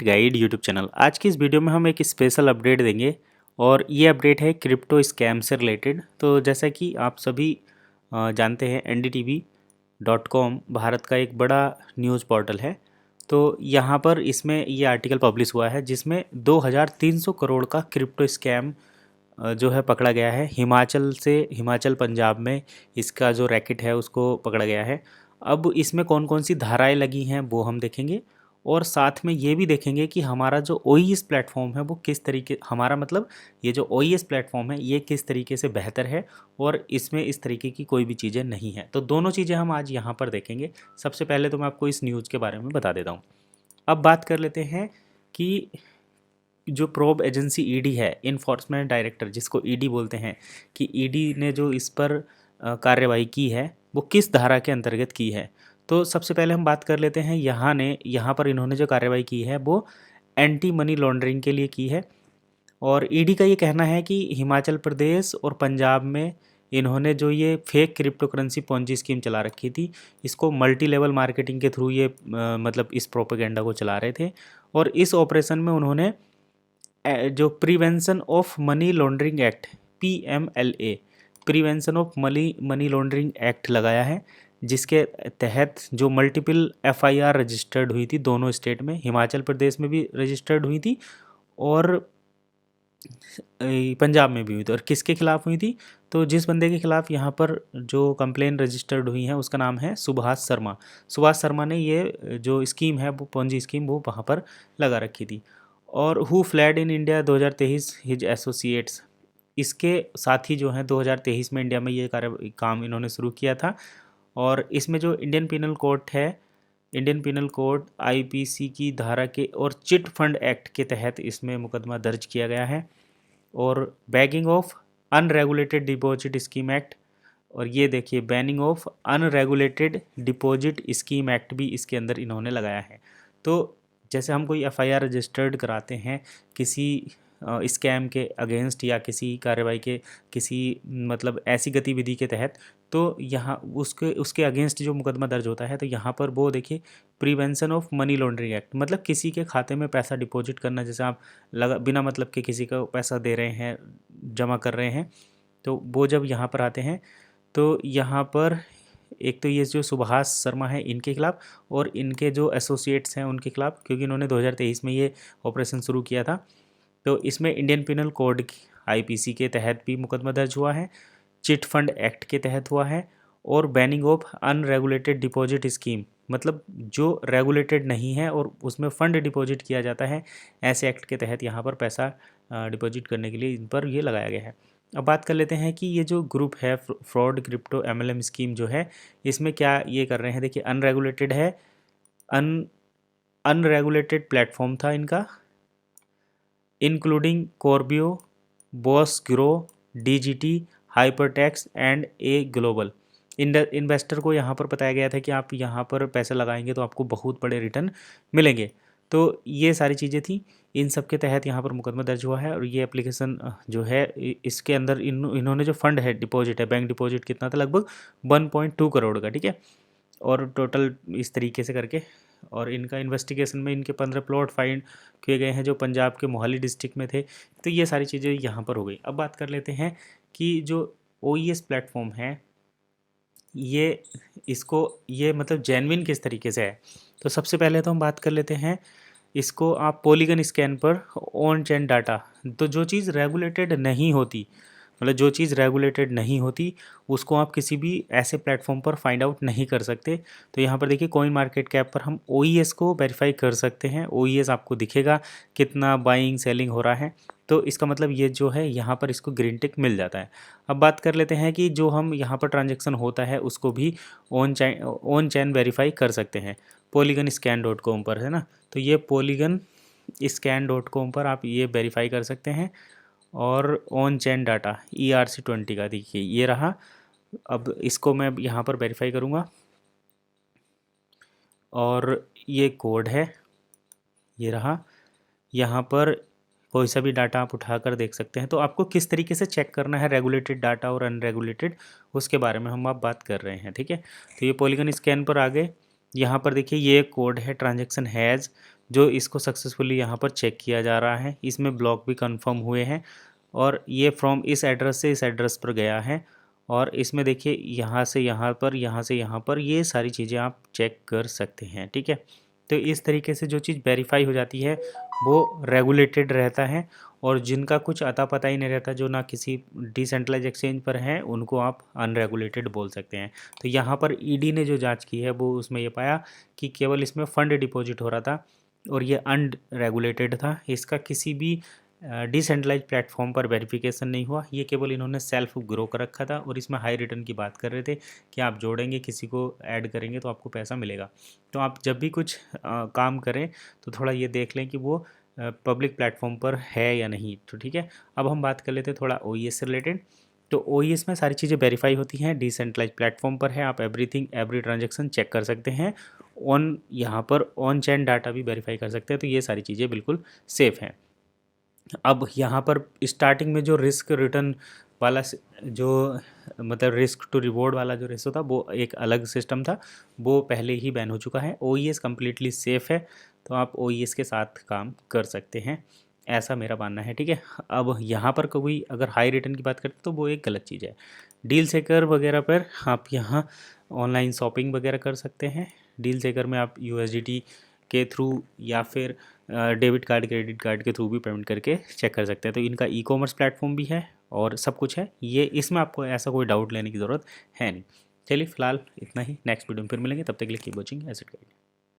Market guide YouTube channel. आज की इस वीडियो में हम एक स्पेशल अपडेट देंगे और ये अपडेट है क्रिप्टो स्कैम से रिलेटेड। तो जैसा कि आप सभी जानते हैं ndtv.com भारत का एक बड़ा न्यूज़ पोर्टल है। तो यहाँ पर इसमें ये आर्टिकल पब्लिश हुआ है जिसमें 2300 करोड़ का क्रिप्टो स्कैम जो है पकड़ा गया है। हिमाचल पंजाब में इसका जो रैकेट है उसको पकड़ा गया है। अब इसमें कौन कौन सी धाराएं लगी हैं वो हम देखेंगे और साथ में ये भी देखेंगे कि हमारा जो ओईएस प्लेटफॉर्म है वो किस तरीके हमारा मतलब ये जो ओईएस प्लेटफॉर्म है ये किस तरीके से बेहतर है और इसमें इस तरीके की कोई भी चीज़ें नहीं है। तो दोनों चीज़ें हम आज यहाँ पर देखेंगे। सबसे पहले तो मैं आपको इस न्यूज़ के बारे में बता देता हूँ। अब बात कर लेते हैं कि जो प्रोब एजेंसी ईडी है, इन्फोर्समेंट डायरेक्टर जिसको ईडी बोलते हैं, कि ईडी ने जो इस पर कार्रवाई की है वो किस धारा के अंतर्गत की है। तो सबसे पहले हम बात कर लेते हैं यहाँ पर इन्होंने जो कार्रवाई की है वो एंटी मनी लॉन्ड्रिंग के लिए की है। और ईडी का ये कहना है कि हिमाचल प्रदेश और पंजाब में इन्होंने जो ये fake crypto currency Ponzi scheme चला रखी थी, इसको मल्टी लेवल मार्केटिंग के थ्रू ये मतलब इस प्रोपेगेंडा को चला रहे थे। और इस ऑपरेशन में उन्होंने जो prevention of money laundering act PMLA prevention of money laundering act लगाया है, जिसके तहत जो मल्टीपल FIR रजिस्टर्ड हुई थी दोनों स्टेट में, हिमाचल प्रदेश में भी रजिस्टर्ड हुई थी और पंजाब में भी हुई थी। और किसके खिलाफ हुई थी? तो जिस बंदे के खिलाफ यहाँ पर जो कंप्लेन रजिस्टर्ड हुई है उसका नाम है सुभाष शर्मा। सुभाष शर्मा ने ये जो स्कीम है वो पोंजी स्कीम वो वहाँ पर लगा रखी थी। और who fled in India 2023 his associates, इसके साथी जो हैं 2023 में इंडिया में ये काम इन्होंने शुरू किया था। और इसमें जो इंडियन पिनल कोड है, इंडियन पिनल कोड IPC की धारा के और चिट फंड एक्ट के तहत इसमें मुकदमा दर्ज किया गया है। और bagging of unregulated deposit scheme act, और ये देखिए banning of unregulated deposit scheme act भी इसके अंदर इन्होंने लगाया है। तो जैसे हम कोई FIR रजिस्टर्ड कराते हैं किसी स्कैम के अगेंस्ट या किसी कार्रवाई के किसी मतलब ऐसी गतिविधि के तहत, तो यहाँ उसके अगेंस्ट जो मुकदमा दर्ज होता है तो यहाँ पर वो देखिए prevention of money laundering act, मतलब किसी के खाते में पैसा डिपॉजिट करना, जैसे आप बिना मतलब के किसी को पैसा दे रहे हैं, जमा कर रहे हैं, तो वो जब यहाँ पर आते हैं तो यहाँ पर एक तो ये जो सुभाष शर्मा है इनके खिलाफ और इनके जो एसोसिएट्स हैं उनके खिलाफ, क्योंकि इन्होंने 2023 में ये ऑपरेशन शुरू किया था। तो इसमें इंडियन पिनल कोड IPC के तहत भी मुकदमा दर्ज हुआ है, चिट फंड एक्ट के तहत हुआ है, और banning of unregulated deposit scheme, मतलब जो रेगुलेटेड नहीं है और उसमें फ़ंड डिपॉजिट किया जाता है, ऐसे एक्ट के तहत यहाँ पर पैसा डिपॉजिट करने के लिए इन पर ये लगाया गया है। अब बात कर लेते हैं कि ये जो ग्रुप है फ्रॉड क्रिप्टो MLM स्कीम जो है, इसमें क्या ये कर रहे हैं। देखिए अनरेगुलेटेड है, अनरेगुलेटेड प्लेटफॉर्म था इनका, including Corbio, Boss Grow, DGT, Hypertex and A Global. Investor को यहाँ पर बताया गया था कि आप यहाँ पर पैसे लगाएंगे तो आपको बहुत बड़े रिटर्न मिलेंगे। तो ये सारी चीज़ें थी, इन सब के तहत यहाँ पर मुकदमा दर्ज हुआ है। और ये एप्लीकेशन जो है इसके अंदर इन्होंने जो फंड है डिपॉजिट है, बैंक डिपॉजिट कितना था, लगभग 1.2 करोड़ का, ठीक है। और टोटल इस तरीके से करके, और इनका इन्वेस्टिगेशन में इनके 15 प्लॉट फाइंड किए गए हैं जो पंजाब के मोहाली डिस्ट्रिक्ट में थे। तो ये सारी चीज़ें यहाँ पर हो गई। अब बात कर लेते हैं कि जो OES प्लेटफॉर्म है ये मतलब जेन्युइन किस तरीके से है। तो सबसे पहले तो हम बात कर लेते हैं इसको आप पॉलीगन स्कैन पर ऑन चेन डाटा, तो जो चीज़ रेगुलेटेड नहीं होती, मतलब जो चीज़ रेगुलेटेड नहीं होती उसको आप किसी भी ऐसे प्लेटफॉर्म पर फाइंड आउट नहीं कर सकते। तो यहाँ पर देखिए कॉइन मार्केट कैप पर हम OES को वेरीफाई कर सकते हैं। OES आपको दिखेगा कितना बाइंग सेलिंग हो रहा है, तो इसका मतलब ये जो है यहाँ पर इसको ग्रीन टिक मिल जाता है। अब बात कर लेते हैं कि जो हम यहाँ पर ट्रांजेक्शन होता है उसको भी ऑन चैन वेरीफाई कर सकते हैं polygon-scan.com पर, है ना। तो ये polygon-scan.com पर आप ये वेरीफाई कर सकते हैं। और ऑन चेन डाटा ERC20 का देखिए ये रहा। अब इसको मैं यहाँ पर वेरीफाई करूँगा और ये कोड है, ये रहा। यहाँ पर कोई सा भी डाटा आप उठाकर देख सकते हैं। तो आपको किस तरीके से चेक करना है रेगुलेटेड डाटा और अनरेगुलेटेड, उसके बारे में हम आप बात कर रहे हैं, ठीक है। तो ये पॉलीगन स्कैन पर आ गए। यहाँ पर देखिए ये कोड है ट्रांजेक्शन हैज़ जो इसको सक्सेसफुली यहाँ पर चेक किया जा रहा है। इसमें ब्लॉक भी कंफर्म हुए हैं और ये फ्रॉम इस एड्रेस से इस एड्रेस पर गया है। और इसमें देखिए यहाँ से यहाँ पर, यहाँ से यहाँ पर, ये सारी चीज़ें आप चेक कर सकते हैं। ठीक है, तो इस तरीके से जो चीज़ वेरीफाई हो जाती है वो रेगुलेटेड रहता है। और जिनका कुछ अता पता ही नहीं रहता, जो ना किसी डिसेंट्रलाइज एक्सचेंज पर है, उनको आप अनरेगुलेटेड बोल सकते हैं। तो यहाँ पर ईडी ने जो जांच की है वो उसमें ये पाया कि केवल इसमें फ़ंड डिपॉजिट हो रहा था और ये अनरेगुलेटेड था। इसका किसी भी डिसेंट्रलाइज प्लेटफॉर्म पर वेरिफिकेशन नहीं हुआ। ये केवल इन्होंने सेल्फ ग्रो कर रखा था और इसमें हाई रिटर्न की बात कर रहे थे कि आप जोड़ेंगे, किसी को ऐड करेंगे तो आपको पैसा मिलेगा। तो आप जब भी कुछ काम करें तो थोड़ा ये देख लें कि वो पब्लिक प्लेटफॉर्म पर है या नहीं। तो ठीक है, अब हम बात कर लेते हैं थोड़ा OES से रिलेटेड। तो OES में सारी चीज़ें वेरीफाई होती हैं, डिसेंट्रलाइज प्लेटफॉर्म पर है, आप एवरीथिंग एवरी ट्रांजेक्शन चेक कर सकते हैं। यहाँ पर ऑन चेन डाटा भी वेरीफाई कर सकते हैं। तो ये सारी चीज़ें बिल्कुल सेफ़ हैं। अब यहाँ पर स्टार्टिंग में जो रिस्क रिटर्न वाला जो मतलब रिस्क टू रिवॉर्ड वाला जो रेशो था वो एक अलग सिस्टम था, वो पहले ही बैन हो चुका है। OES कम्प्लीटली सेफ़ है, तो आप OES के साथ काम कर सकते हैं, ऐसा मेरा मानना है। ठीक है, अब यहाँ पर कोई अगर हाई रिटर्न की बात करते तो वो एक गलत चीज़ है। डील सेकर वगैरह पर आप यहाँ ऑनलाइन शॉपिंग वगैरह कर सकते हैं। डील सेकर में आप USDT के थ्रू या फिर डेबिट कार्ड क्रेडिट कार्ड के थ्रू भी पेमेंट करके चेक कर सकते हैं। तो इनका ई-कॉमर्स प्लेटफॉर्म भी है और सब कुछ है, ये इसमें आपको ऐसा कोई डाउट लेने की ज़रूरत है नहीं। चलिए फिलहाल इतना ही, नेक्स्ट वीडियो में फिर मिलेंगे, तब तक के लिए कीप वॉचिंग एसेट गाइड।